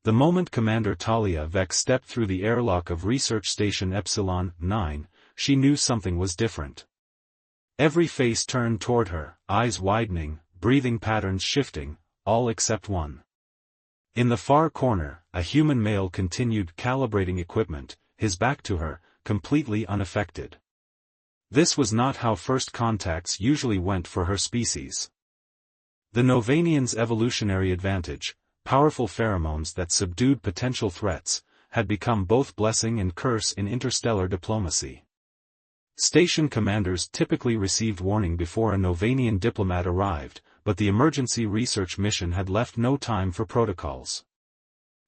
The moment Commander Talia Vex stepped through the airlock of Research Station Epsilon 9, she knew something was different. Every face turned toward her, eyes widening, breathing patterns shifting, all except one. In the far corner, a human male continued calibrating equipment, his back to her, completely unaffected. This was not how first contacts usually went for her species. The Novanian's evolutionary advantage, powerful pheromones that subdued potential threats, had become both blessing and curse in interstellar diplomacy. Station commanders typically received warning before a Novanian diplomat arrived, but the emergency research mission had left no time for protocols.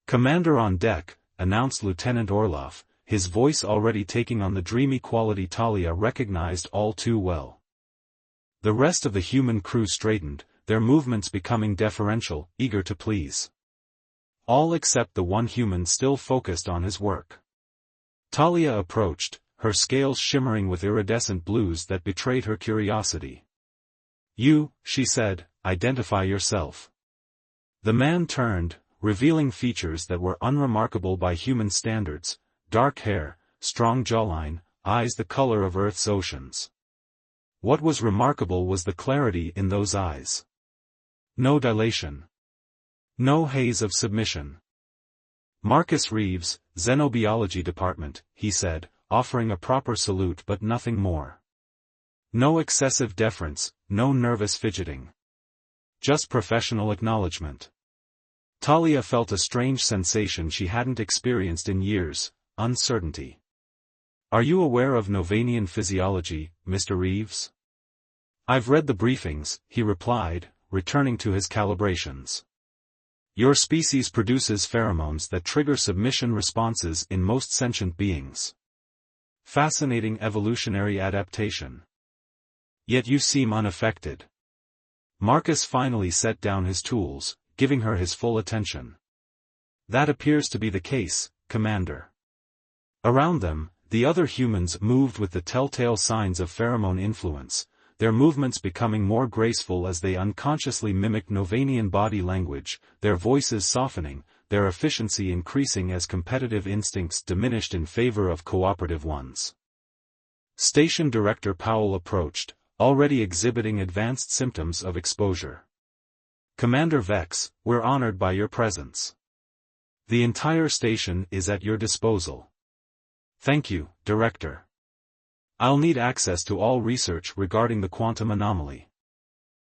"Commander on deck," announced Lieutenant Orloff, his voice already taking on the dreamy quality Talia recognized all too well. The rest of the human crew straightened, their movements becoming deferential, eager to please. All except the one human still focused on his work. Talia approached, her scales shimmering with iridescent blues that betrayed her curiosity. "You," she said, "identify yourself." The man turned, revealing features that were unremarkable by human standards: dark hair, strong jawline, eyes the color of Earth's oceans. What was remarkable was the clarity in those eyes. No dilation. No haze of submission. "Marcus Reeves, Xenobiology Department," he said, offering a proper salute but nothing more. No excessive deference, no nervous fidgeting. Just professional acknowledgement. Talia felt a strange sensation she hadn't experienced in years: uncertainty. "Are you aware of Novanian physiology, Mr. Reeves?" "I've read the briefings," he replied, returning to his calibrations. "Your species produces pheromones that trigger submission responses in most sentient beings. Fascinating evolutionary adaptation. Yet you seem unaffected." Marcus finally set down his tools, giving her his full attention. "That appears to be the case, Commander." Around them, the other humans moved with the telltale signs of pheromone influence, their movements becoming more graceful as they unconsciously mimicked Novanian body language, their voices softening, their efficiency increasing as competitive instincts diminished in favor of cooperative ones. Station Director Powell approached, already exhibiting advanced symptoms of exposure. "Commander Vex, we're honored by your presence. The entire station is at your disposal." "Thank you, Director. I'll need access to all research regarding the quantum anomaly."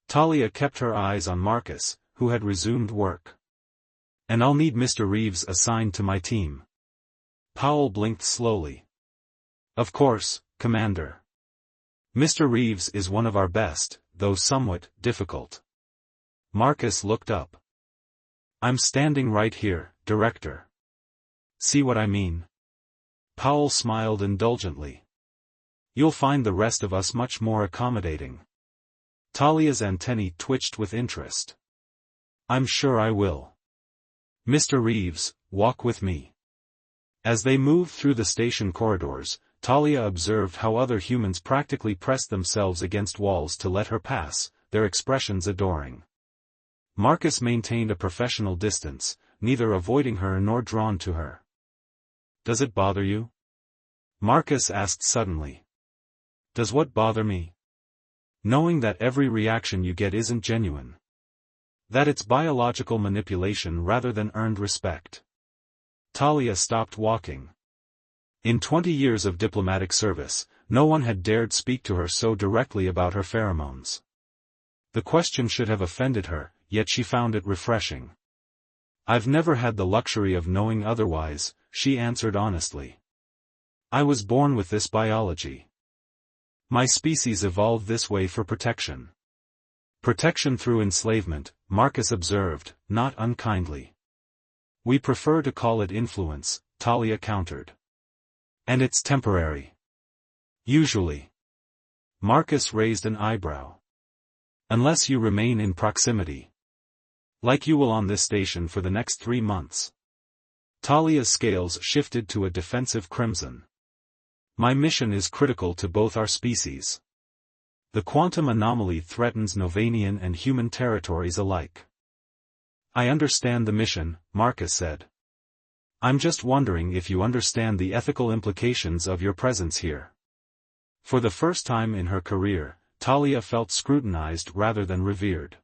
Talia kept her eyes on Marcus, who had resumed work. "And I'll need Mr. Reeves assigned to my team." Powell blinked slowly. "Of course, Commander. Mr. Reeves is one of our best, though somewhat difficult." Marcus looked up. "I'm standing right here, Director. See what I mean?" Powell smiled indulgently. "You'll find the rest of us much more accommodating." Talia's antennae twitched with interest. "I'm sure I will. Mr. Reeves, walk with me." As they moved through the station corridors, Talia observed how other humans practically pressed themselves against walls to let her pass, their expressions adoring. Marcus maintained a professional distance, neither avoiding her nor drawn to her. "Does it bother you?" Marcus asked suddenly. "Does what bother me?" "Knowing that every reaction you get isn't genuine. That it's biological manipulation rather than earned respect." Talia stopped walking. In 20 years of diplomatic service, no one had dared speak to her so directly about her pheromones. The question should have offended her, yet she found it refreshing. "I've never had the luxury of knowing otherwise," she answered honestly. "I was born with this biology. My species evolved this way for protection." "Protection through enslavement," Marcus observed, not unkindly. "We prefer to call it influence," Talia countered. "And it's temporary." "Usually." Marcus raised an eyebrow. "Unless you remain in proximity. Like you will on this station for the next 3 months." Talia's scales shifted to a defensive crimson. "My mission is critical to both our species. The quantum anomaly threatens Novanian and human territories alike." "I understand the mission," Marcus said. I'm just wondering if you understand the ethical implications of your presence here. For the first time in her career, Talia felt scrutinized rather than revered.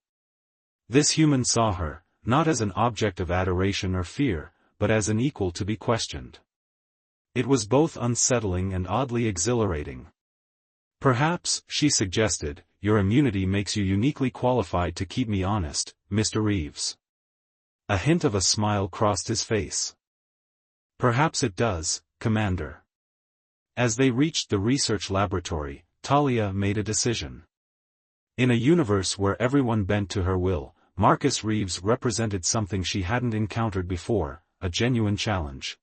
This human saw her, not as an object of adoration or fear, but as an equal to be questioned. It was both unsettling and oddly exhilarating. Perhaps, she suggested, your immunity makes you uniquely qualified to keep me honest, Mr. Reeves. A hint of a smile crossed his face. Perhaps it does, Commander. As they reached the research laboratory, Talia made a decision. In a universe where everyone bent to her will, Marcus Reeves represented something she hadn't encountered before, a genuine challenge.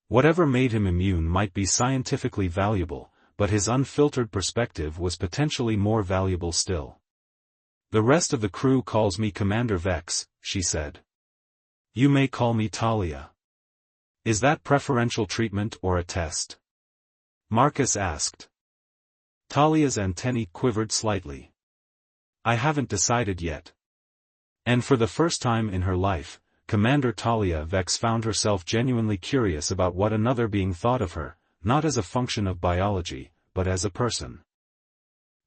Whatever made him immune might be scientifically valuable, but his unfiltered perspective was potentially more valuable still. The rest of the crew calls me Commander Vex, she said. You may call me Talia. Is that preferential treatment or a test? Marcus asked. Talia's antennae quivered slightly. I haven't decided yet. And for the first time in her life, Commander Talia Vex found herself genuinely curious about what another being thought of her, not as a function of biology, but as a person.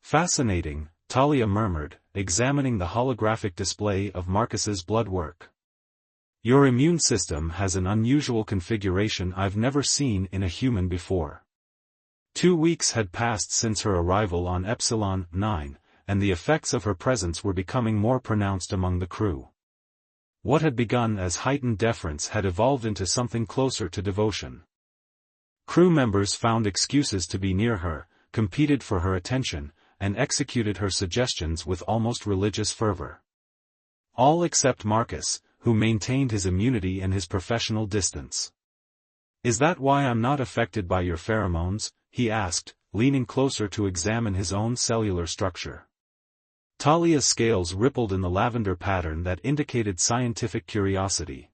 Fascinating, Talia murmured, examining the holographic display of Marcus's blood work. Your immune system has an unusual configuration I've never seen in a human before. 2 weeks had passed since her arrival on Epsilon 9, and the effects of her presence were becoming more pronounced among the crew. What had begun as heightened deference had evolved into something closer to devotion. Crew members found excuses to be near her, competed for her attention, and executed her suggestions with almost religious fervor. All except Marcus, who maintained his immunity and his professional distance. Is that why I'm not affected by your pheromones? He asked, leaning closer to examine his own cellular structure. Talia's scales rippled in the lavender pattern that indicated scientific curiosity.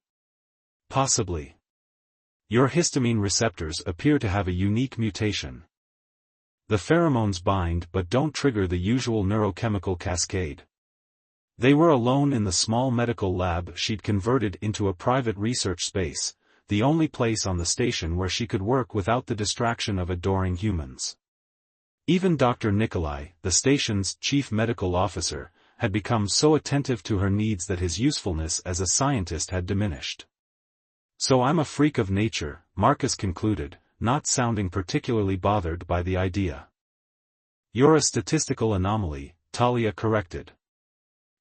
Possibly. Your histamine receptors appear to have a unique mutation. The pheromones bind but don't trigger the usual neurochemical cascade. They were alone in the small medical lab she'd converted into a private research space, the only place on the station where she could work without the distraction of adoring humans. Even Dr. Nikolai, the station's chief medical officer, had become so attentive to her needs that his usefulness as a scientist had diminished. So I'm a freak of nature, Marcus concluded, not sounding particularly bothered by the idea. You're a statistical anomaly, Talia corrected.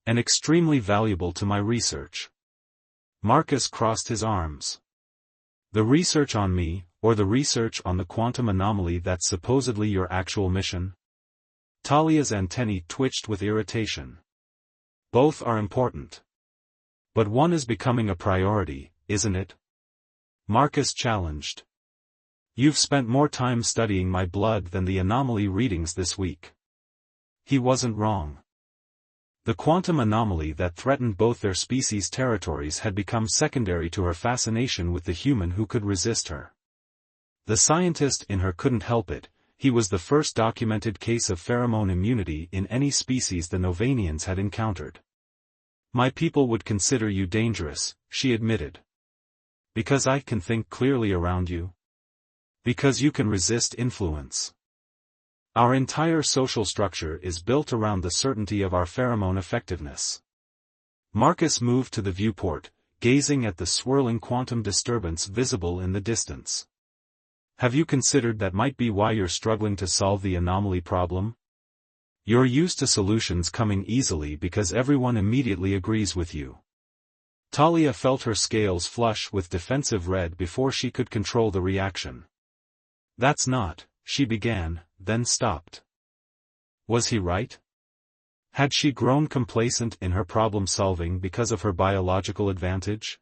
And extremely valuable to my research. Marcus crossed his arms. The research on me, or the research on the quantum anomaly that's supposedly your actual mission? Talia's antennae twitched with irritation. Both are important. But one is becoming a priority, isn't it? Marcus challenged. You've spent more time studying my blood than the anomaly readings this week. He wasn't wrong. The quantum anomaly that threatened both their species' territories had become secondary to her fascination with the human who could resist her. The scientist in her couldn't help it, he was the first documented case of pheromone immunity in any species the Novanians had encountered. My people would consider you dangerous, she admitted. Because I can think clearly around you? Because you can resist influence. Our entire social structure is built around the certainty of our pheromone effectiveness. Marcus moved to the viewport, gazing at the swirling quantum disturbance visible in the distance. Have you considered that might be why you're struggling to solve the anomaly problem? You're used to solutions coming easily because everyone immediately agrees with you. Talia felt her scales flush with defensive red before she could control the reaction. That's not, she began, then stopped. Was he right? Had she grown complacent in her problem-solving because of her biological advantage?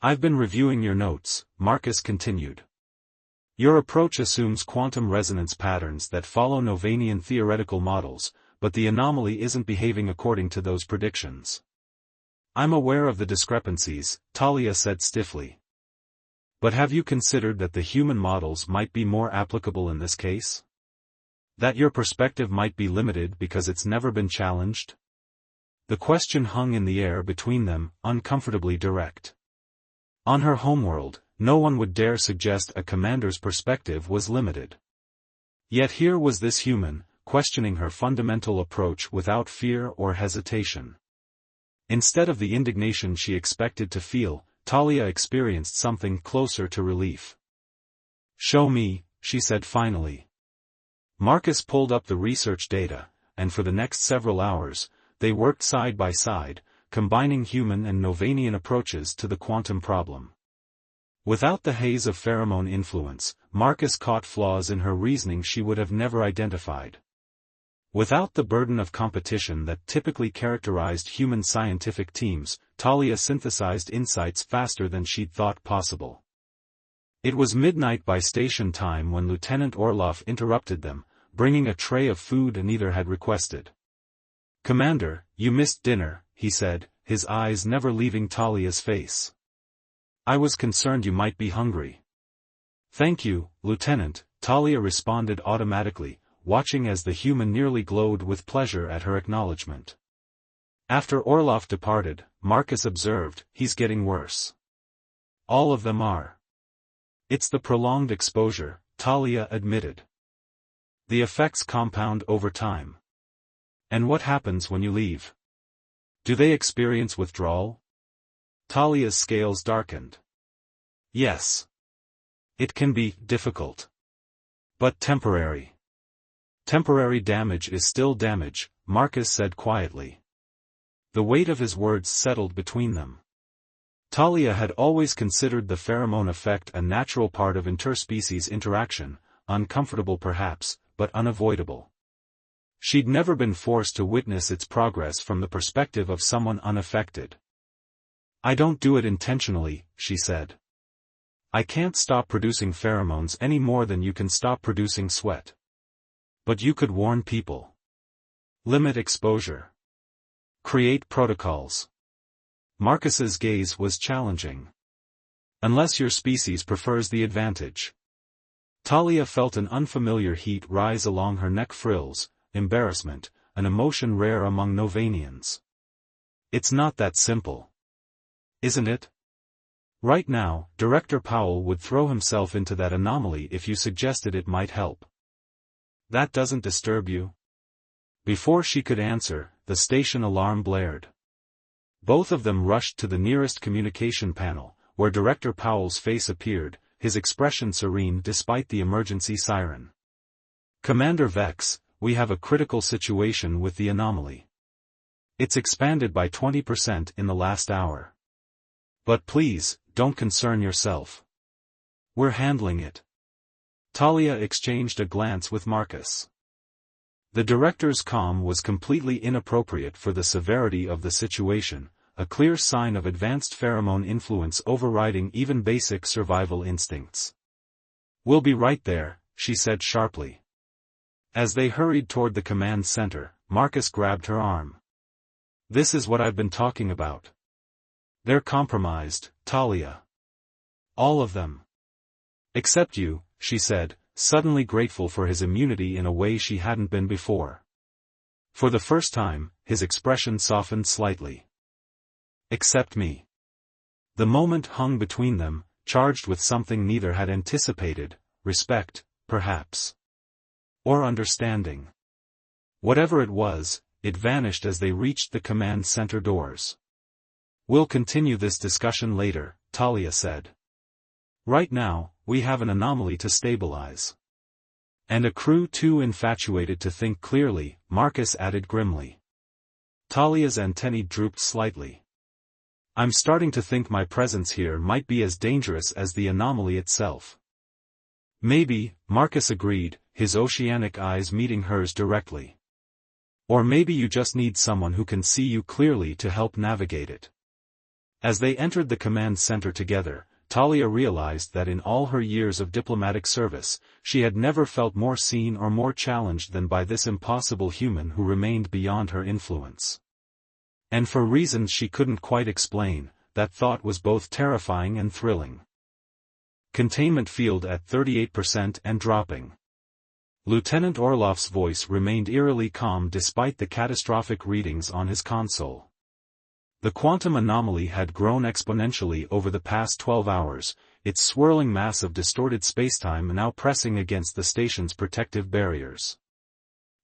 I've been reviewing your notes, Marcus continued. Your approach assumes quantum resonance patterns that follow Novanian theoretical models, but the anomaly isn't behaving according to those predictions. I'm aware of the discrepancies, Talia said stiffly. But have you considered that the human models might be more applicable in this case? That your perspective might be limited because it's never been challenged? The question hung in the air between them, uncomfortably direct. On her homeworld, no one would dare suggest a commander's perspective was limited. Yet here was this human, questioning her fundamental approach without fear or hesitation. Instead of the indignation she expected to feel, Talia experienced something closer to relief. "Show me," she said finally. Marcus pulled up the research data, and for the next several hours, they worked side by side, combining human and Novanian approaches to the quantum problem. Without the haze of pheromone influence, Marcus caught flaws in her reasoning she would have never identified. Without the burden of competition that typically characterized human scientific teams, Talia synthesized insights faster than she'd thought possible. It was midnight by station time when Lieutenant Orloff interrupted them, bringing a tray of food neither had requested. "Commander, you missed dinner," he said, his eyes never leaving Talia's face. "I was concerned you might be hungry." "Thank you, Lieutenant," Talia responded automatically, watching as the human nearly glowed with pleasure at her acknowledgement. After Orloff departed, Marcus observed, "He's getting worse." "All of them are." "It's the prolonged exposure," Talia admitted. "The effects compound over time." "And what happens when you leave? Do they experience withdrawal?" Talia's scales darkened. "Yes. It can be difficult. But temporary." "Temporary damage is still damage," Marcus said quietly. The weight of his words settled between them. Talia had always considered the pheromone effect a natural part of interspecies interaction, uncomfortable perhaps, but unavoidable. She'd never been forced to witness its progress from the perspective of someone unaffected. "I don't do it intentionally," she said. "I can't stop producing pheromones any more than you can stop producing sweat. But you could warn people. Limit exposure. Create protocols." Marcus's gaze was challenging. "Unless your species prefers the advantage." Talia felt an unfamiliar heat rise along her neck frills, embarrassment, an emotion rare among Novanians. "It's not that simple. Isn't it? Right now, Director Powell would throw himself into that anomaly if you suggested it might help. That doesn't disturb you?" Before she could answer, the station alarm blared. Both of them rushed to the nearest communication panel, where Director Powell's face appeared, his expression serene despite the emergency siren. "Commander Vex, we have a critical situation with the anomaly. It's expanded by 20% in the last hour. But please, don't concern yourself. We're handling it." Talia exchanged a glance with Marcus. The director's calm was completely inappropriate for the severity of the situation, a clear sign of advanced pheromone influence overriding even basic survival instincts. "We'll be right there," she said sharply. As they hurried toward the command center, Marcus grabbed her arm. "This is what I've been talking about. They're compromised, Talia. All of them. Except you," she said, suddenly grateful for his immunity in a way she hadn't been before. For the first time, his expression softened slightly. "Except me." The moment hung between them, charged with something neither had anticipated, respect, perhaps. Or understanding. Whatever it was, it vanished as they reached the command center doors. "We'll continue this discussion later," Talia said. "Right now, we have an anomaly to stabilize." "And a crew too infatuated to think clearly," Marcus added grimly. Talia's antennae drooped slightly. "I'm starting to think my presence here might be as dangerous as the anomaly itself." "Maybe," Marcus agreed, his oceanic eyes meeting hers directly. "Or maybe you just need someone who can see you clearly to help navigate it." As they entered the command center together, Talia realized that in all her years of diplomatic service, she had never felt more seen or more challenged than by this impossible human who remained beyond her influence. And for reasons she couldn't quite explain, that thought was both terrifying and thrilling. Containment field at 38% and dropping. Lieutenant Orloff's voice remained eerily calm despite the catastrophic readings on his console. The quantum anomaly had grown exponentially over the past 12 hours, its swirling mass of distorted spacetime now pressing against the station's protective barriers.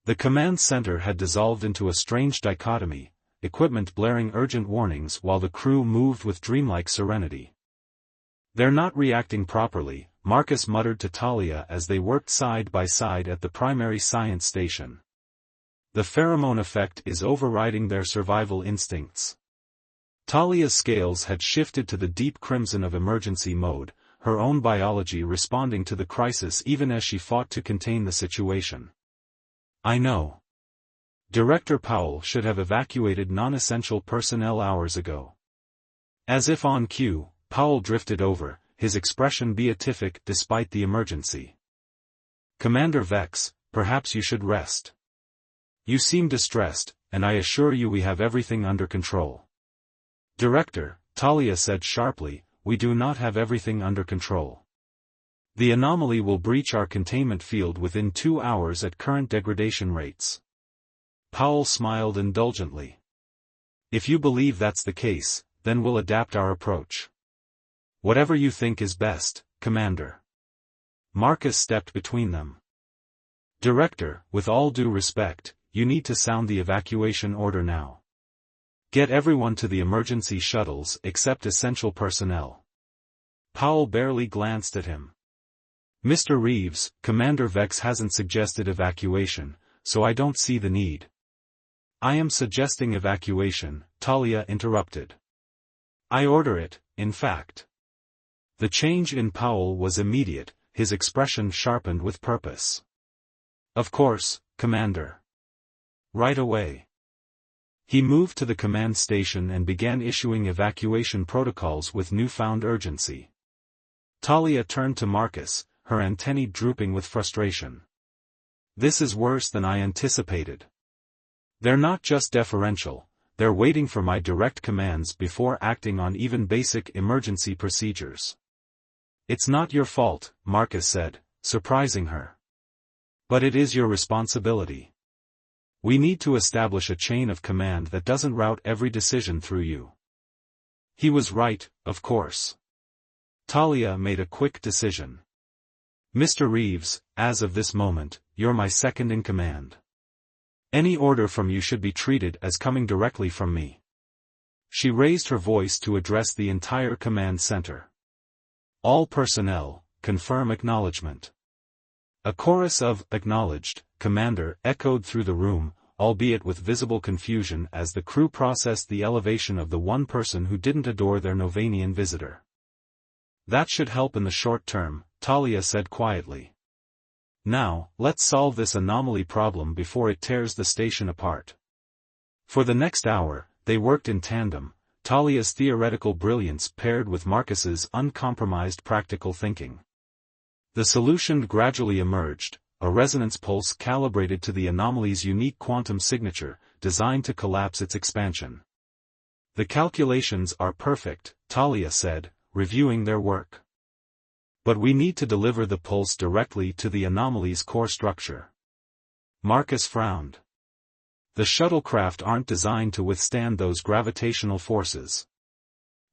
The command center had dissolved into a strange dichotomy, equipment blaring urgent warnings while the crew moved with dreamlike serenity. "They're not reacting properly," Marcus muttered to Talia as they worked side by side at the primary science station. "The pheromone effect is overriding their survival instincts." Talia's scales had shifted to the deep crimson of emergency mode, her own biology responding to the crisis even as she fought to contain the situation. "I know. Director Powell should have evacuated non-essential personnel hours ago." As if on cue, Powell drifted over, his expression beatific despite the emergency. "Commander Vex, perhaps you should rest. You seem distressed, and I assure you we have everything under control." "Director," Talia said sharply, "we do not have everything under control. The anomaly will breach our containment field within 2 hours at current degradation rates." Powell smiled indulgently. "If you believe that's the case, then we'll adapt our approach." "Whatever you think is best, Commander." Marcus stepped between them. "Director, with all due respect, you need to sound the evacuation order now. Get everyone to the emergency shuttles except essential personnel." Powell barely glanced at him. "Mr. Reeves, Commander Vex hasn't suggested evacuation, so I don't see the need." "I am suggesting evacuation," Talia interrupted. "I order it, in fact." The change in Powell was immediate, his expression sharpened with purpose. "Of course, Commander. Right away." He moved to the command station and began issuing evacuation protocols with newfound urgency. Talia turned to Marcus, her antennae drooping with frustration. "This is worse than I anticipated. They're not just deferential, they're waiting for my direct commands before acting on even basic emergency procedures." "It's not your fault," Marcus said, surprising her. "But it is your responsibility. We need to establish a chain of command that doesn't route every decision through you." He was right, of course. Talia made a quick decision. "Mr. Reeves, as of this moment, you're my second in command. Any order from you should be treated as coming directly from me." She raised her voice to address the entire command center. "All personnel, confirm acknowledgement." A chorus of "Acknowledged, Commander" echoed through the room, albeit with visible confusion as the crew processed the elevation of the one person who didn't adore their Novanian visitor. "That should help in the short term," Talia said quietly. "Now, let's solve this anomaly problem before it tears the station apart." For the next hour, they worked in tandem, Talia's theoretical brilliance paired with Marcus's uncompromised practical thinking. The solution gradually emerged, a resonance pulse calibrated to the anomaly's unique quantum signature, designed to collapse its expansion. "The calculations are perfect," Talia said, reviewing their work. "But we need to deliver the pulse directly to the anomaly's core structure." Marcus frowned. "The shuttlecraft aren't designed to withstand those gravitational forces."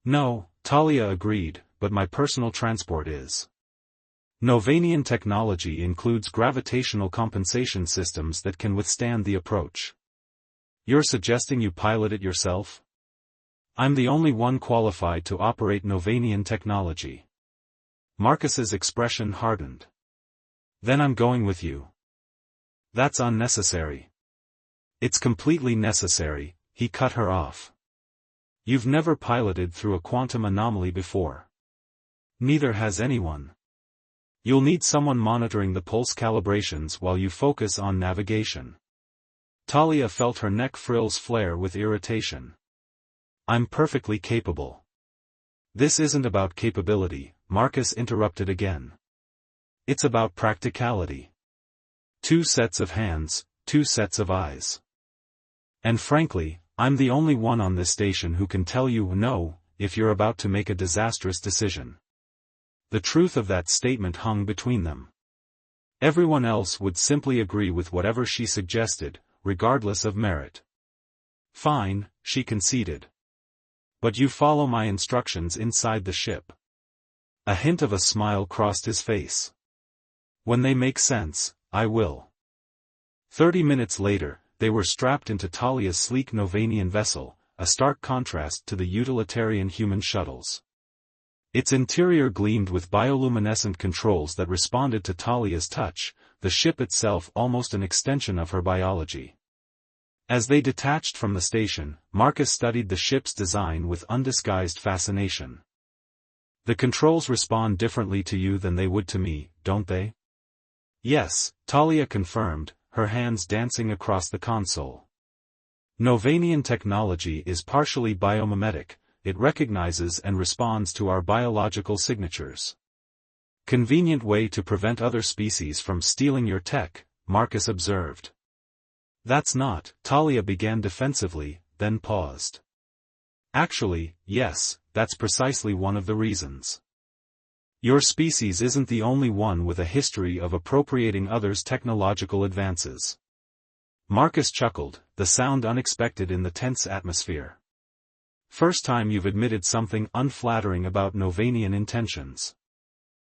"No," Talia agreed, "but my personal transport is." Novanian technology includes gravitational compensation systems that can withstand the approach. "You're suggesting you pilot it yourself?" "I'm the only one qualified to operate Novanian technology." Marcus's expression hardened. "Then I'm going with you." "That's unnecessary." "It's completely necessary," he cut her off. "You've never piloted through a quantum anomaly before. Neither has anyone. You'll need someone monitoring the pulse calibrations while you focus on navigation." Talia felt her neck frills flare with irritation. "I'm perfectly capable." "This isn't about capability," Marcus interrupted again. "It's about practicality. 2 sets of hands, 2 sets of eyes. And frankly, I'm the only one on this station who can tell you no, if you're about to make a disastrous decision." The truth of that statement hung between them. Everyone else would simply agree with whatever she suggested, regardless of merit. "Fine," she conceded. But you follow my instructions inside the ship. A hint of a smile crossed his face. When they make sense, I will. 30 minutes later, they were strapped into Talia's sleek Novanian vessel, a stark contrast to the utilitarian human shuttles. Its interior gleamed with bioluminescent controls that responded to Talia's touch, the ship itself almost an extension of her biology. As they detached from the station, Marcus studied the ship's design with undisguised fascination. The controls respond differently to you than they would to me, don't they? Yes, Talia confirmed, her hands dancing across the console. Novanian technology is partially biomimetic, it recognizes and responds to our biological signatures. Convenient way to prevent other species from stealing your tech, Marcus observed. That's not, Talia began defensively, then paused. Actually, yes, that's precisely one of the reasons. Your species isn't the only one with a history of appropriating others' technological advances. Marcus chuckled, the sound unexpected in the tense atmosphere. First time you've admitted something unflattering about Novanian intentions.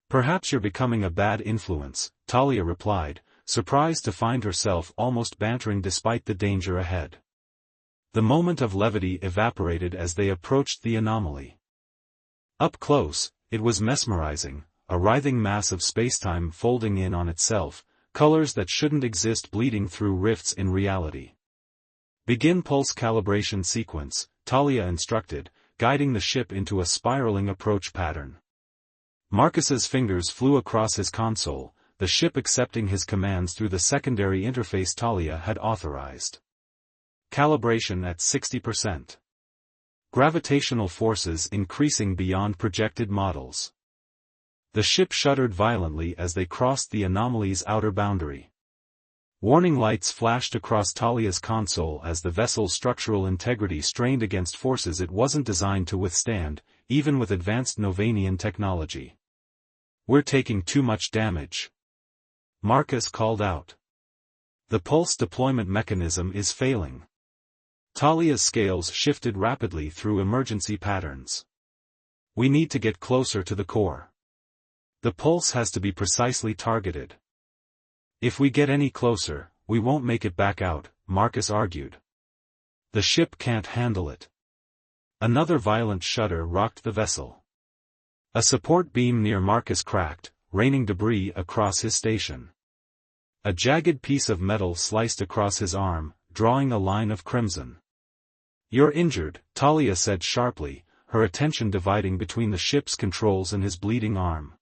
Perhaps you're becoming a bad influence, Talia replied, surprised to find herself almost bantering despite the danger ahead. The moment of levity evaporated as they approached the anomaly. Up close, it was mesmerizing, a writhing mass of spacetime folding in on itself, colors that shouldn't exist bleeding through rifts in reality. Begin pulse calibration sequence, Talia instructed, guiding the ship into a spiraling approach pattern. Marcus's fingers flew across his console, the ship accepting his commands through the secondary interface Talia had authorized. Calibration at 60%. Gravitational forces increasing beyond projected models. The ship shuddered violently as they crossed the anomaly's outer boundary. Warning lights flashed across Talia's console as the vessel's structural integrity strained against forces it wasn't designed to withstand, even with advanced Novanian technology. We're taking too much damage. Marcus called out. The pulse deployment mechanism is failing. Talia's scales shifted rapidly through emergency patterns. We need to get closer to the core. The pulse has to be precisely targeted. If we get any closer, we won't make it back out, Marcus argued. The ship can't handle it. Another violent shudder rocked the vessel. A support beam near Marcus cracked, raining debris across his station. A jagged piece of metal sliced across his arm, drawing a line of crimson. You're injured, Talia said sharply, her attention dividing between the ship's controls and his bleeding arm.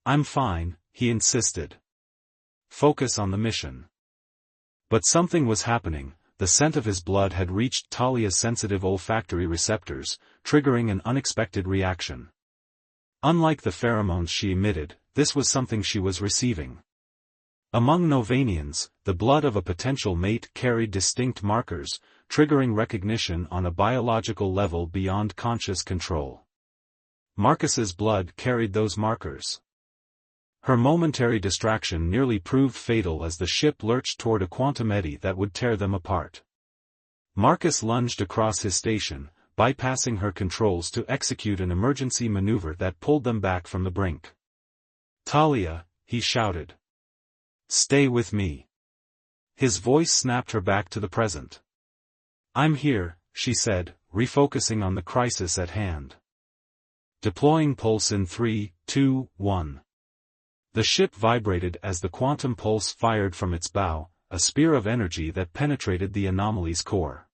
I'm fine, he insisted. Focus on the mission. But something was happening, the scent of his blood had reached Talia's sensitive olfactory receptors, triggering an unexpected reaction. Unlike the pheromones she emitted, this was something she was receiving. Among Novanians, the blood of a potential mate carried distinct markers, triggering recognition on a biological level beyond conscious control. Marcus's blood carried those markers. Her momentary distraction nearly proved fatal as the ship lurched toward a quantum eddy that would tear them apart. Marcus lunged across his station, bypassing her controls to execute an emergency maneuver that pulled them back from the brink. Talia, he shouted. Stay with me. His voice snapped her back to the present. I'm here, she said, refocusing on the crisis at hand. Deploying pulse in 3, 2, 1. The ship vibrated as the quantum pulse fired from its bow, a spear of energy that penetrated the anomaly's core.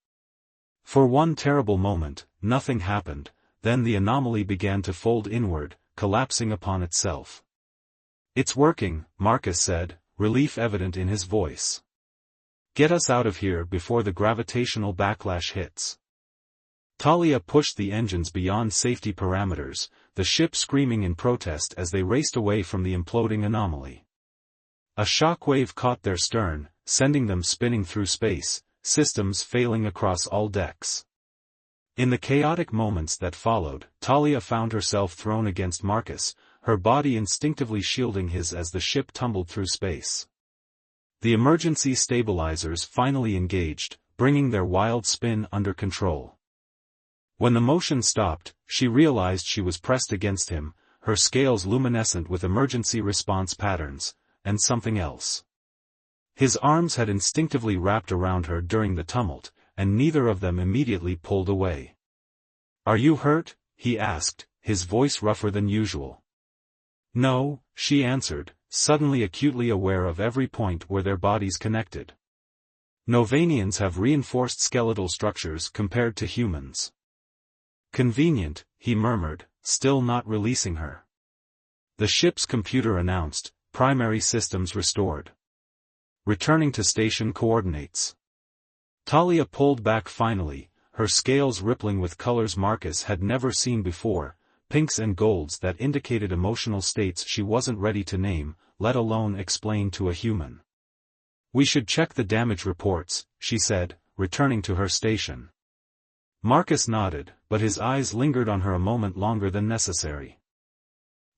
For one terrible moment, nothing happened, then the anomaly began to fold inward, collapsing upon itself. It's working, Marcus said, relief evident in his voice. Get us out of here before the gravitational backlash hits. Talia pushed the engines beyond safety parameters, the ship screaming in protest as they raced away from the imploding anomaly. A shockwave caught their stern, sending them spinning through space, systems failing across all decks. In the chaotic moments that followed, Talia found herself thrown against Marcus, her body instinctively shielding his as the ship tumbled through space. The emergency stabilizers finally engaged, bringing their wild spin under control. When the motion stopped, she realized she was pressed against him, her scales luminescent with emergency response patterns, and something else. His arms had instinctively wrapped around her during the tumult, and neither of them immediately pulled away. "Are you hurt?" he asked, his voice rougher than usual. "No," she answered, suddenly acutely aware of every point where their bodies connected. "Novanians have reinforced skeletal structures compared to humans." "Convenient," he murmured, still not releasing her. The ship's computer announced, "Primary systems restored. Returning to station coordinates." Talia pulled back finally, her scales rippling with colors Marcus had never seen before, pinks and golds that indicated emotional states she wasn't ready to name, let alone explain to a human. "We should check the damage reports," she said, returning to her station. Marcus nodded, but his eyes lingered on her a moment longer than necessary.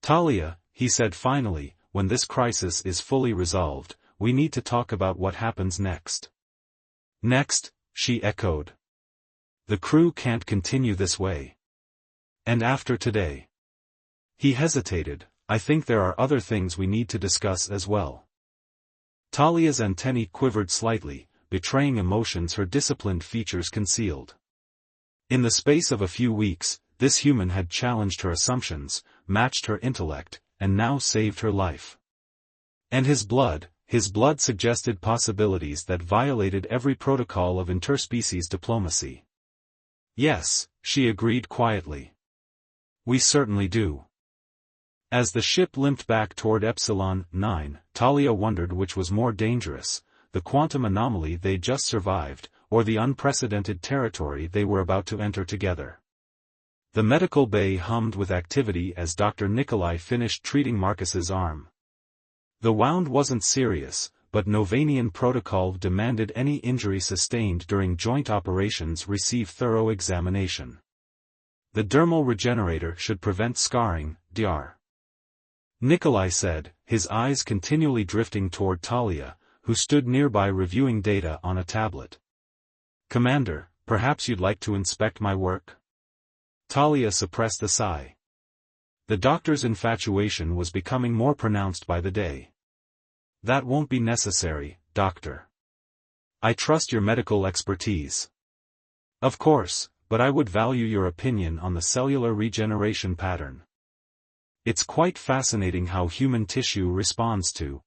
"Talia," he said finally, "when this crisis is fully resolved, we need to talk about what happens next." "Next?" she echoed. "The crew can't continue this way. And after today?" He hesitated. "I think there are other things we need to discuss as well." Talia's antennae quivered slightly, betraying emotions her disciplined features concealed. In the space of a few weeks, this human had challenged her assumptions, matched her intellect, and now saved her life. And his blood suggested possibilities that violated every protocol of interspecies diplomacy. "Yes," she agreed quietly. "We certainly do." As the ship limped back toward Epsilon 9, Talia wondered which was more dangerous, the quantum anomaly they'd just survived, or the unprecedented territory they were about to enter together. The medical bay hummed with activity as Dr. Nikolai finished treating Marcus's arm. The wound wasn't serious, but Novanian protocol demanded any injury sustained during joint operations receive thorough examination. "The dermal regenerator should prevent scarring, Dr. Nikolai said, his eyes continually drifting toward Talia, who stood nearby reviewing data on a tablet. "Commander, perhaps you'd like to inspect my work?" Talia suppressed a sigh. The doctor's infatuation was becoming more pronounced by the day. "That won't be necessary, Doctor. I trust your medical expertise." "Of course, but I would value your opinion on the cellular regeneration pattern. It's quite fascinating how human tissue responds to—"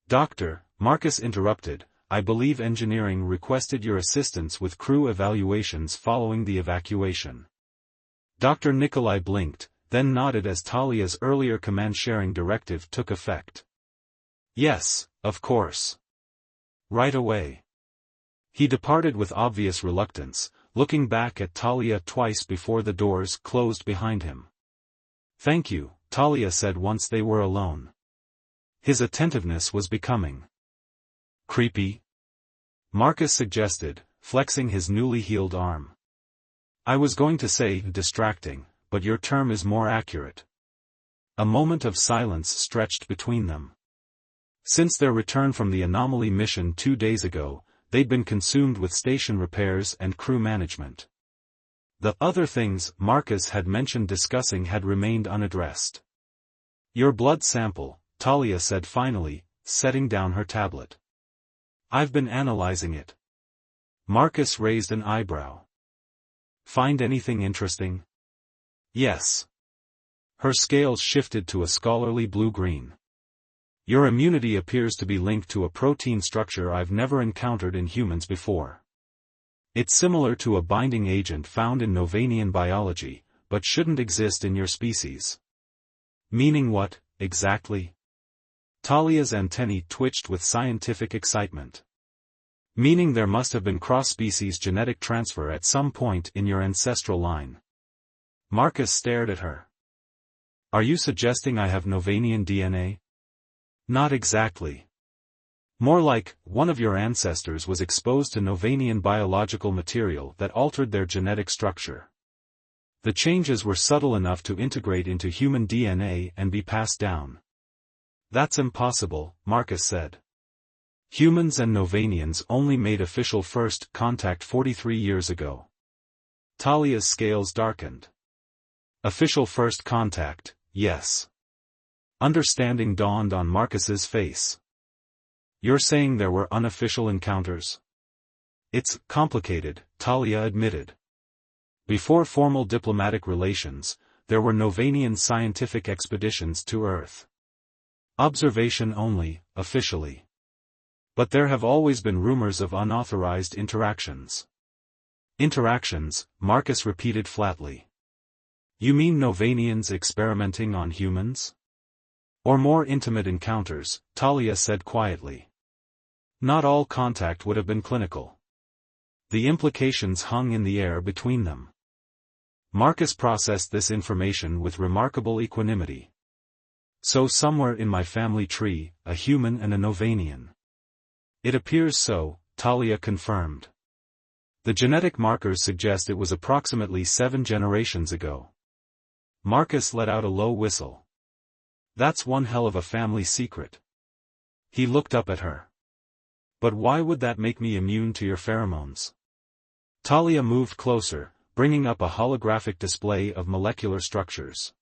"Doctor," Marcus interrupted, "I believe engineering requested your assistance with crew evaluations following the evacuation." Dr. Nikolai blinked, then nodded as Talia's earlier command-sharing directive took effect. "Yes, of course. Right away." He departed with obvious reluctance, looking back at Talia twice before the doors closed behind him. "Thank you," Talia said once they were alone. His attentiveness was becoming creepy, Marcus suggested, flexing his newly healed arm. "I was going to say distracting, but your term is more accurate." A moment of silence stretched between them. Since their return from the anomaly mission 2 days ago, they'd been consumed with station repairs and crew management. The other things Marcus had mentioned discussing had remained unaddressed. "Your blood sample," Talia said finally, setting down her tablet. "I've been analyzing it." Marcus raised an eyebrow. "Find anything interesting?" "Yes." Her scales shifted to a scholarly blue-green. "Your immunity appears to be linked to a protein structure I've never encountered in humans before. It's similar to a binding agent found in Novanian biology, but shouldn't exist in your species." "Meaning what, exactly?" Talia's antennae twitched with scientific excitement. "Meaning there must have been cross-species genetic transfer at some point in your ancestral line." Marcus stared at her. "Are you suggesting I have Novanian DNA?" "Not exactly. More like, one of your ancestors was exposed to Novanian biological material that altered their genetic structure. The changes were subtle enough to integrate into human DNA and be passed down." "That's impossible," Marcus said. "Humans and Novanians only made official first contact 43 years ago. Talia's scales darkened. Official first contact, yes. Understanding dawned on Marcus's face. You're saying there were unofficial encounters? It's complicated, Talia admitted. Before formal diplomatic relations, there were Novanian scientific expeditions to Earth. Observation only, officially. But there have always been rumors of unauthorized interactions. Interactions, Marcus repeated flatly. You mean Novanians experimenting on humans? Or more intimate encounters, Talia said quietly. Not all contact would have been clinical. The implications hung in the air between them. Marcus processed this information with remarkable equanimity. So somewhere in my family tree, a human and a Novanian. It appears so, Talia confirmed. The genetic markers suggest it was approximately 7 generations ago. Marcus let out a low whistle. That's one hell of a family secret. He looked up at her. But why would that make me immune to your pheromones? Talia moved closer, bringing up a holographic display of molecular structures.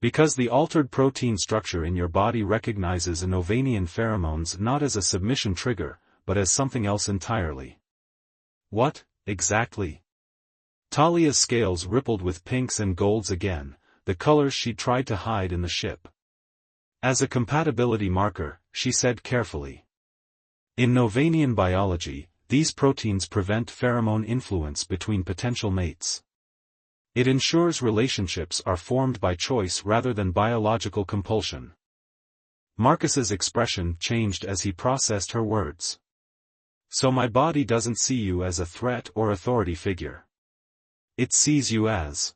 Because the altered protein structure in your body recognizes a Novanian pheromones not as a submission trigger, but as something else entirely. What, exactly? Talia's scales rippled with pinks and golds again, the colors she'd tried to hide in the ship. As a compatibility marker, she said carefully. In Novanian biology, these proteins prevent pheromone influence between potential mates. It ensures relationships are formed by choice rather than biological compulsion. Marcus's expression changed as he processed her words. So my body doesn't see you as a threat or authority figure. It sees you as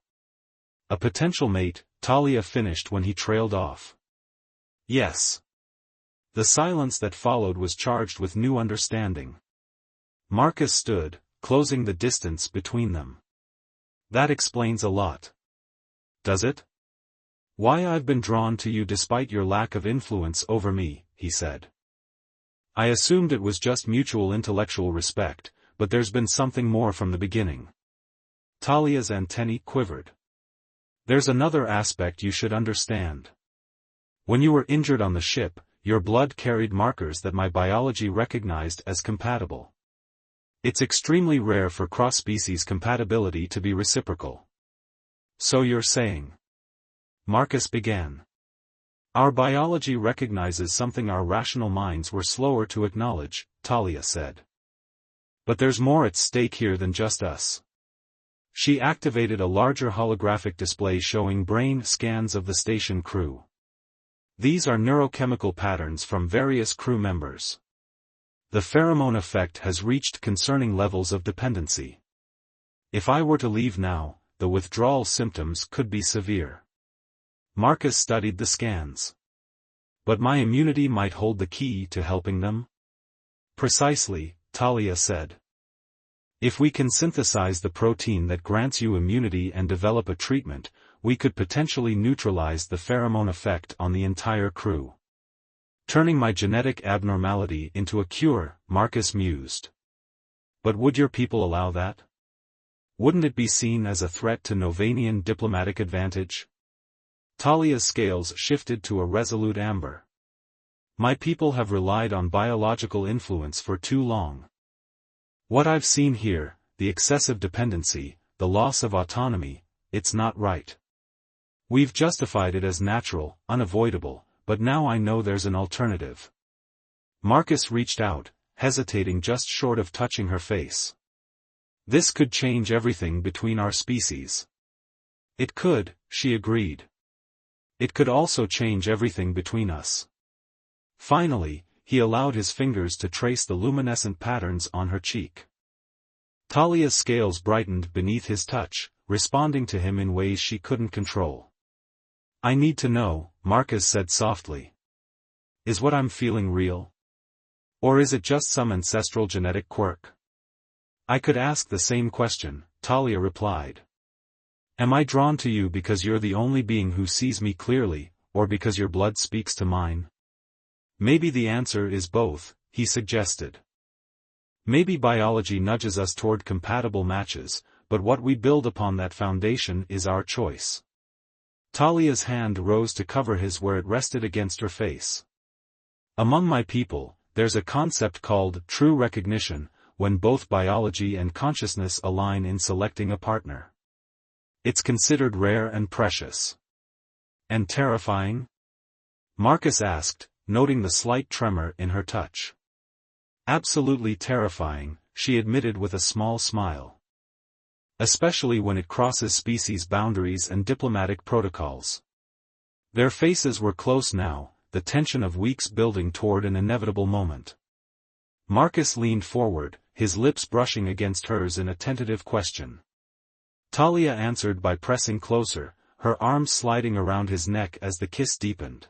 a potential mate, Talia finished when he trailed off. Yes. The silence that followed was charged with new understanding. Marcus stood, closing the distance between them. That explains a lot. Does it? Why I've been drawn to you despite your lack of influence over me, he said. I assumed it was just mutual intellectual respect, but there's been something more from the beginning. Talia's antennae quivered. There's another aspect you should understand. When you were injured on the ship, your blood carried markers that my biology recognized as compatible. It's extremely rare for cross-species compatibility to be reciprocal. So you're saying? Marcus began. Our biology recognizes something our rational minds were slower to acknowledge, Talia said. But there's more at stake here than just us. She activated a larger holographic display showing brain scans of the station crew. These are neurochemical patterns from various crew members. The pheromone effect has reached concerning levels of dependency. If I were to leave now, the withdrawal symptoms could be severe. Marcus studied the scans. But my immunity might hold the key to helping them? Precisely, Talia said. If we can synthesize the protein that grants you immunity and develop a treatment, we could potentially neutralize the pheromone effect on the entire crew. Turning my genetic abnormality into a cure, Marcus mused. But would your people allow that? Wouldn't it be seen as a threat to Novanian diplomatic advantage? Talia's scales shifted to a resolute amber. My people have relied on biological influence for too long. What I've seen here, the excessive dependency, the loss of autonomy, it's not right. We've justified it as natural, unavoidable, but now I know there's an alternative. Marcus reached out, hesitating just short of touching her face. This could change everything between our species. It could, she agreed. It could also change everything between us. Finally, he allowed his fingers to trace the luminescent patterns on her cheek. Talia's scales brightened beneath his touch, responding to him in ways she couldn't control. I need to know, Marcus said softly. Is what I'm feeling real? Or is it just some ancestral genetic quirk? I could ask the same question, Talia replied. Am I drawn to you because you're the only being who sees me clearly, or because your blood speaks to mine? Maybe the answer is both, he suggested. Maybe biology nudges us toward compatible matches, but what we build upon that foundation is our choice. Talia's hand rose to cover his where it rested against her face. Among my people, there's a concept called true recognition, when both biology and consciousness align in selecting a partner. It's considered rare and precious. And terrifying? Marcus asked, noting the slight tremor in her touch. Absolutely terrifying, she admitted with a small smile. Especially when it crosses species boundaries and diplomatic protocols. Their faces were close now, the tension of weeks building toward an inevitable moment. Marcus leaned forward, his lips brushing against hers in a tentative question. Talia answered by pressing closer, her arms sliding around his neck as the kiss deepened.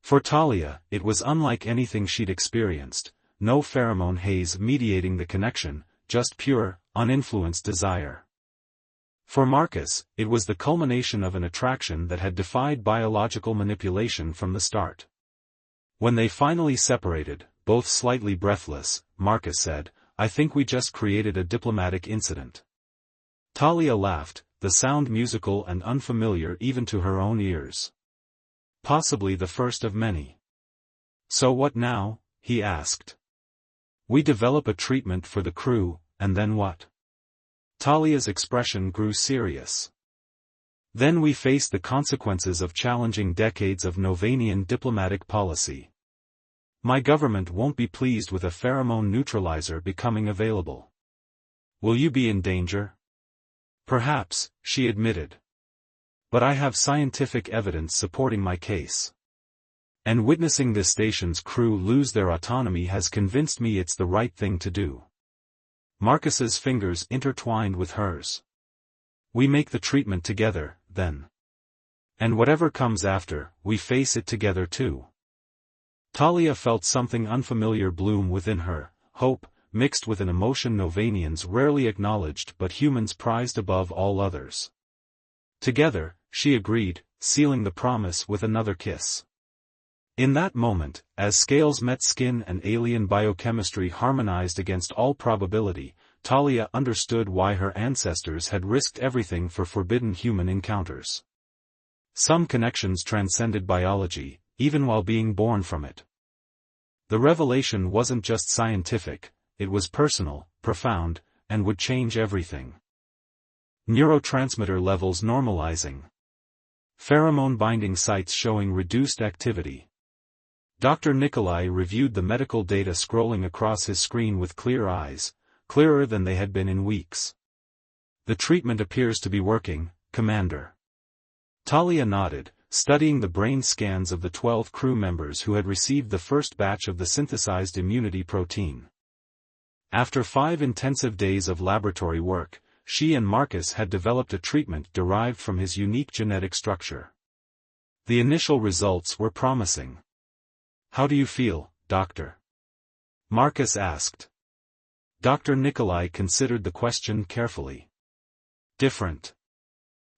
For Talia, it was unlike anything she'd experienced, no pheromone haze mediating the connection, just pure, uninfluenced desire. For Marcus, it was the culmination of an attraction that had defied biological manipulation from the start. When they finally separated, both slightly breathless, Marcus said, "I think we just created a diplomatic incident." Talia laughed, the sound musical and unfamiliar even to her own ears. Possibly the first of many. "So what now?" he asked. "We develop a treatment for the crew, and then what?" Talia's expression grew serious. "Then we face the consequences of challenging decades of Novanian diplomatic policy. My government won't be pleased with a pheromone neutralizer becoming available. Will you be in danger?" "Perhaps," she admitted. "But I have scientific evidence supporting my case. And witnessing this station's crew lose their autonomy has convinced me it's the right thing to do." Marcus's fingers intertwined with hers. "We make the treatment together, then. And whatever comes after, we face it together too." Talia felt something unfamiliar bloom within her, hope, mixed with an emotion Novanians rarely acknowledged but humans prized above all others. Together, she agreed, sealing the promise with another kiss. In that moment, as scales met skin and alien biochemistry harmonized against all probability, Talia understood why her ancestors had risked everything for forbidden human encounters. Some connections transcended biology, even while being born from it. The revelation wasn't just scientific, it was personal, profound, and would change everything. Neurotransmitter levels normalizing. Pheromone binding sites showing reduced activity. Dr. Nikolai reviewed the medical data scrolling across his screen with clear eyes, clearer than they had been in weeks. "The treatment appears to be working, Commander." Talia nodded, studying the brain scans of the 12 crew members who had received the first batch of the synthesized immunity protein. After 5 intensive days of laboratory work, she and Marcus had developed a treatment derived from his unique genetic structure. The initial results were promising. "How do you feel, Doctor?" Marcus asked. Dr. Nikolai considered the question carefully. "Different.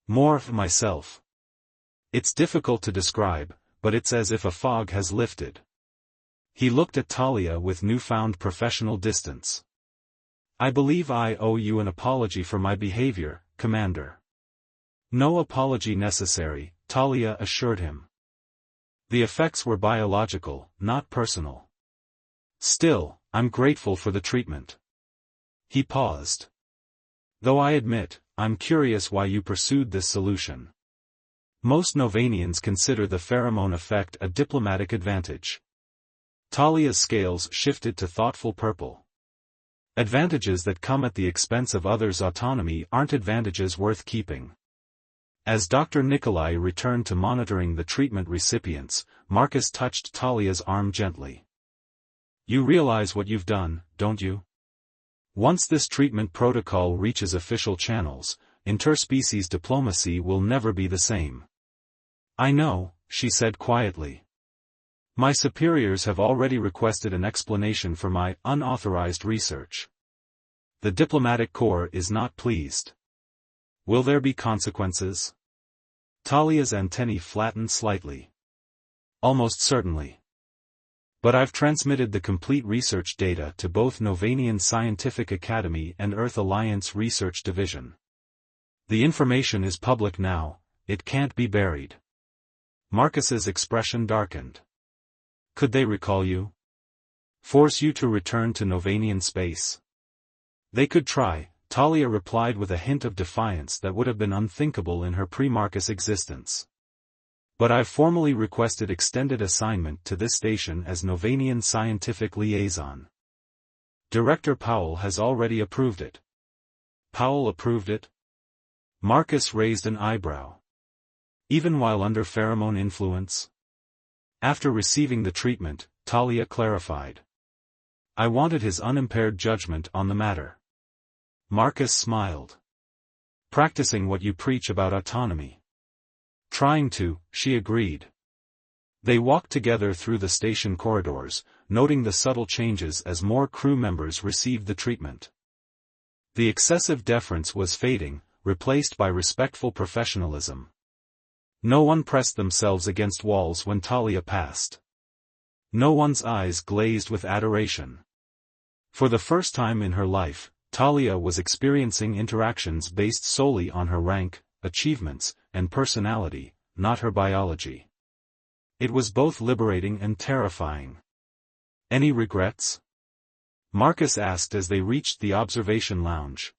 More of myself. It's difficult to describe, but it's as if a fog has lifted." He looked at Talia with newfound professional distance. "I believe I owe you an apology for my behavior, Commander." "No apology necessary," Talia assured him. "The effects were biological, not personal. Still, I'm grateful for the treatment." He paused. "Though I admit, I'm curious why you pursued this solution. Most Novanians consider the pheromone effect a diplomatic advantage." Talia's scales shifted to thoughtful purple. "Advantages that come at the expense of others' autonomy aren't advantages worth keeping." As Dr. Nikolai returned to monitoring the treatment recipients, Marcus touched Talia's arm gently. "You realize what you've done, don't you? Once this treatment protocol reaches official channels, interspecies diplomacy will never be the same." "I know," she said quietly. "My superiors have already requested an explanation for my unauthorized research. The diplomatic corps is not pleased. Will there be consequences?" Talia's antennae flattened slightly. "Almost certainly. But I've transmitted the complete research data to both Novanian Scientific Academy and Earth Alliance Research Division. The information is public now, it can't be buried. Marcus's expression darkened. Could they recall you? Force you to return to Novanian space? They could try, Talia replied with a hint of defiance that would have been unthinkable in her pre-Marcus existence. But I've formally requested extended assignment to this station as Novanian Scientific Liaison. Director Powell has already approved it. Powell approved it? Marcus raised an eyebrow. Even while under pheromone influence? After receiving the treatment, Talia clarified. I wanted his unimpaired judgment on the matter. Marcus smiled. Practicing what you preach about autonomy. Trying to, she agreed. They walked together through the station corridors, noting the subtle changes as more crew members received the treatment. The excessive deference was fading, replaced by respectful professionalism. No one pressed themselves against walls when Talia passed. No one's eyes glazed with adoration. For the first time in her life, Talia was experiencing interactions based solely on her rank, achievements, and personality, not her biology. It was both liberating and terrifying. Any regrets? Marcus asked as they reached the observation lounge.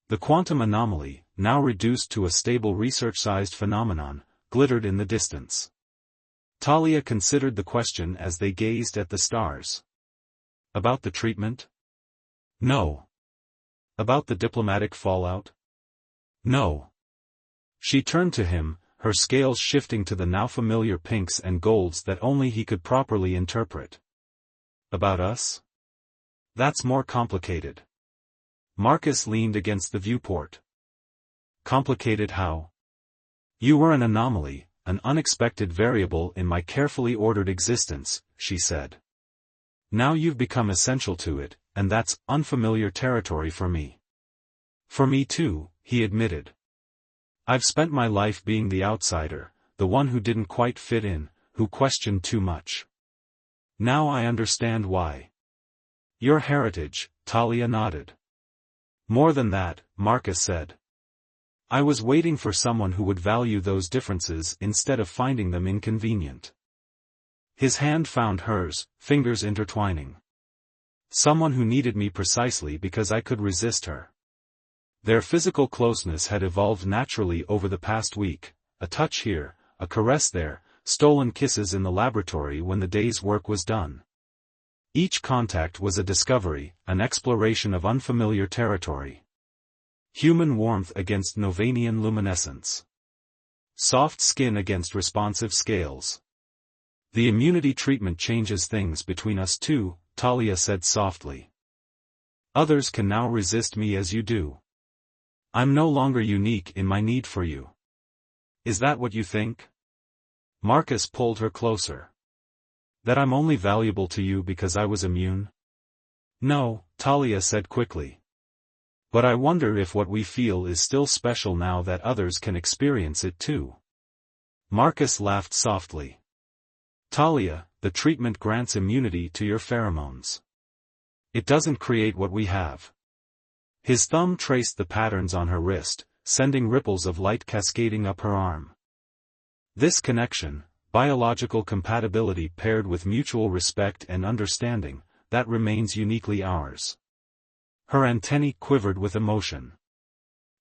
The quantum anomaly, now reduced to a stable research-sized phenomenon, glittered in the distance. Talia considered the question as they gazed at the stars. About the treatment? No. About the diplomatic fallout? No. She turned to him, her scales shifting to the now familiar pinks and golds that only he could properly interpret. About us? That's more complicated. Marcus leaned against the viewport. Complicated how? You were an anomaly, an unexpected variable in my carefully ordered existence, she said. Now you've become essential to it, and that's unfamiliar territory for me. For me too, he admitted. I've spent my life being the outsider, the one who didn't quite fit in, who questioned too much. Now I understand why. Your heritage, Talia nodded. More than that, Marcus said. I was waiting for someone who would value those differences instead of finding them inconvenient. His hand found hers, fingers intertwining. Someone who needed me precisely because I could resist her. Their physical closeness had evolved naturally over the past week, a touch here, a caress there, stolen kisses in the laboratory when the day's work was done. Each contact was a discovery, an exploration of unfamiliar territory. Human warmth against Novanian luminescence. Soft skin against responsive scales. The immunity treatment changes things between us too, Talia said softly. Others can now resist me as you do. I'm no longer unique in my need for you. Is that what you think? Marcus pulled her closer. That I'm only valuable to you because I was immune? No, Talia said quickly. But I wonder if what we feel is still special now that others can experience it too. Marcus laughed softly. Talia, the treatment grants immunity to your pheromones. It doesn't create what we have. His thumb traced the patterns on her wrist, sending ripples of light cascading up her arm. This connection, biological compatibility paired with mutual respect and understanding, that remains uniquely ours. Her antennae quivered with emotion.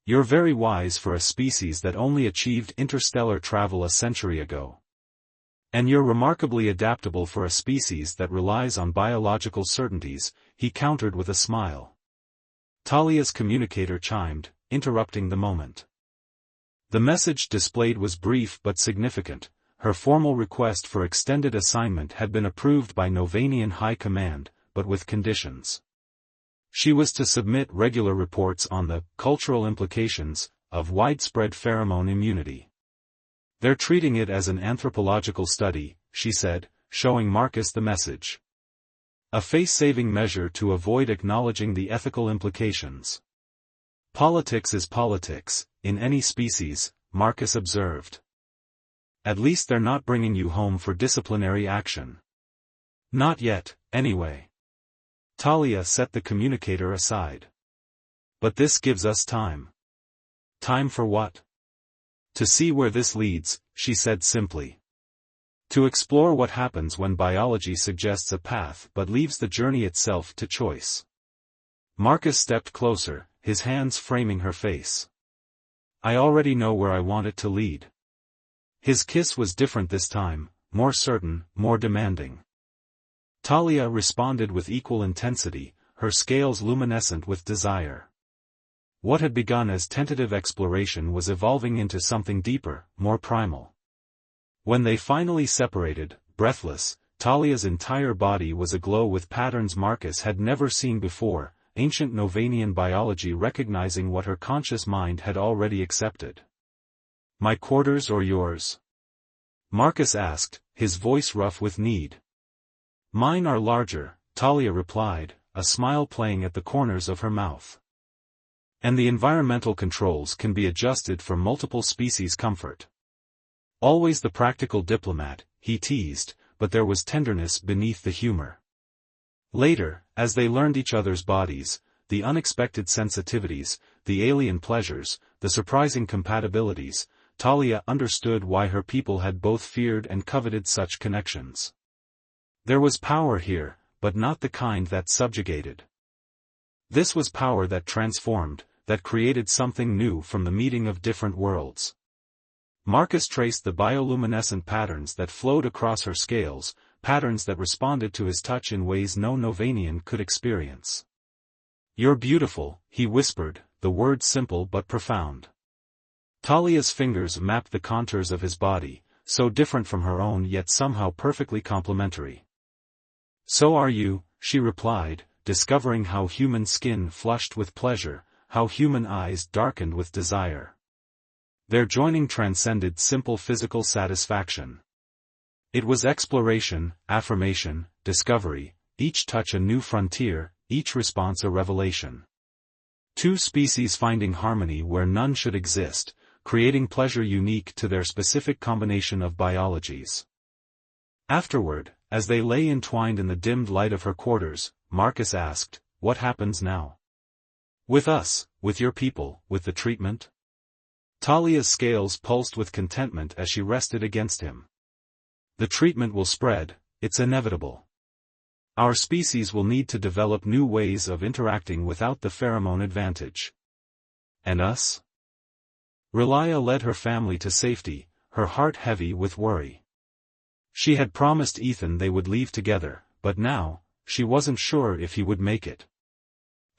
You're very wise for a species that only achieved interstellar travel a century ago. And you're remarkably adaptable for a species that relies on biological certainties, he countered with a smile. Talia's communicator chimed, interrupting the moment. The message displayed was brief but significant. Her formal request for extended assignment had been approved by Novanian High Command, but with conditions. She was to submit regular reports on the cultural implications of widespread pheromone immunity. They're treating it as an anthropological study, she said, showing Marcus the message. A face-saving measure to avoid acknowledging the ethical implications. Politics is politics, in any species, Marcus observed. At least they're not bringing you home for disciplinary action. Not yet, anyway. Talia set the communicator aside. But this gives us time. Time for what? To see where this leads, she said simply. To explore what happens when biology suggests a path but leaves the journey itself to choice. Marcus stepped closer, his hands framing her face. I already know where I want it to lead. His kiss was different this time, more certain, more demanding. Talia responded with equal intensity, her scales luminescent with desire. What had begun as tentative exploration was evolving into something deeper, more primal. When they finally separated, breathless, Talia's entire body was aglow with patterns Marcus had never seen before, ancient Novanian biology recognizing what her conscious mind had already accepted. My quarters or yours? Marcus asked, his voice rough with need. Mine are larger, Talia replied, a smile playing at the corners of her mouth. And the environmental controls can be adjusted for multiple species' comfort. Always the practical diplomat, he teased, but there was tenderness beneath the humor. Later, as they learned each other's bodies, the unexpected sensitivities, the alien pleasures, the surprising compatibilities, Talia understood why her people had both feared and coveted such connections. There was power here, but not the kind that subjugated. This was power that transformed, that created something new from the meeting of different worlds. Marcus traced the bioluminescent patterns that flowed across her scales, patterns that responded to his touch in ways no Novanian could experience. You're beautiful, he whispered, the words simple but profound. Talia's fingers mapped the contours of his body, so different from her own yet somehow perfectly complementary. So are you, she replied, discovering how human skin flushed with pleasure, how human eyes darkened with desire. Their joining transcended simple physical satisfaction. It was exploration, affirmation, discovery, each touch a new frontier, each response a revelation. Two species finding harmony where none should exist, creating pleasure unique to their specific combination of biologies. Afterward, as they lay entwined in the dimmed light of her quarters, Marcus asked, what happens now? With us, with your people, with the treatment? Talia's scales pulsed with contentment as she rested against him. The treatment will spread, it's inevitable. Our species will need to develop new ways of interacting without the pheromone advantage. And us? Relia led her family to safety, her heart heavy with worry. She had promised Ethan they would leave together, but now, she wasn't sure if he would make it.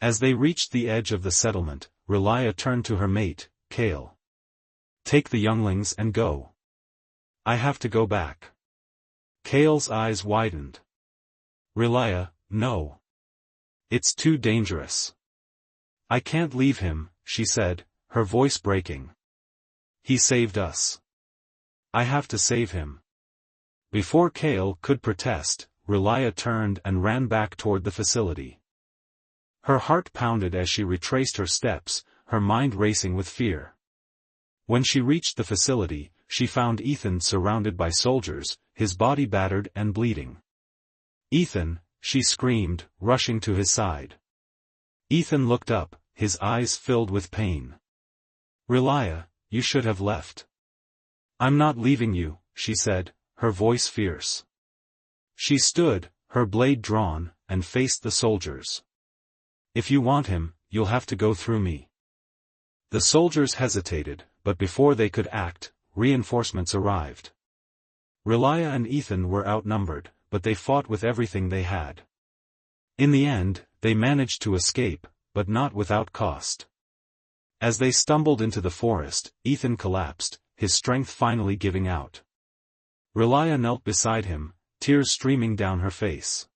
As they reached the edge of the settlement, Relia turned to her mate, Kale. Take the younglings and go. I have to go back. Kale's eyes widened. Relia, no. It's too dangerous. I can't leave him, she said, her voice breaking. He saved us. I have to save him. Before Kale could protest, Relia turned and ran back toward the facility. Her heart pounded as she retraced her steps, her mind racing with fear. When she reached the facility, she found Ethan surrounded by soldiers, his body battered and bleeding. Ethan, she screamed, rushing to his side. Ethan looked up, his eyes filled with pain. Relia, you should have left. I'm not leaving you, she said, her voice fierce. She stood, her blade drawn, and faced the soldiers. If you want him, you'll have to go through me. The soldiers hesitated, but before they could act, reinforcements arrived. Relia and Ethan were outnumbered, but they fought with everything they had. In the end, they managed to escape, but not without cost. As they stumbled into the forest, Ethan collapsed, his strength finally giving out. Relia knelt beside him, tears streaming down her face.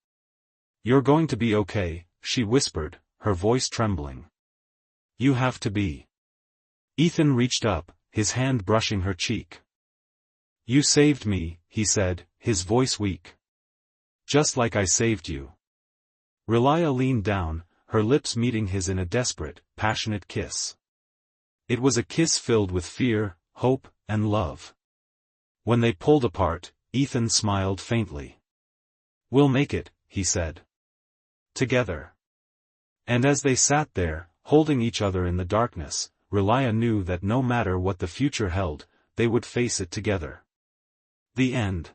You're going to be okay, she whispered, her voice trembling. You have to be. Ethan reached up, his hand brushing her cheek. You saved me, he said, his voice weak. Just like I saved you. Relia leaned down, her lips meeting his in a desperate, passionate kiss. It was a kiss filled with fear, hope, and love. When they pulled apart, Ethan smiled faintly. We'll make it, he said. Together. And as they sat there, holding each other in the darkness, Relia knew that no matter what the future held, they would face it together. The end.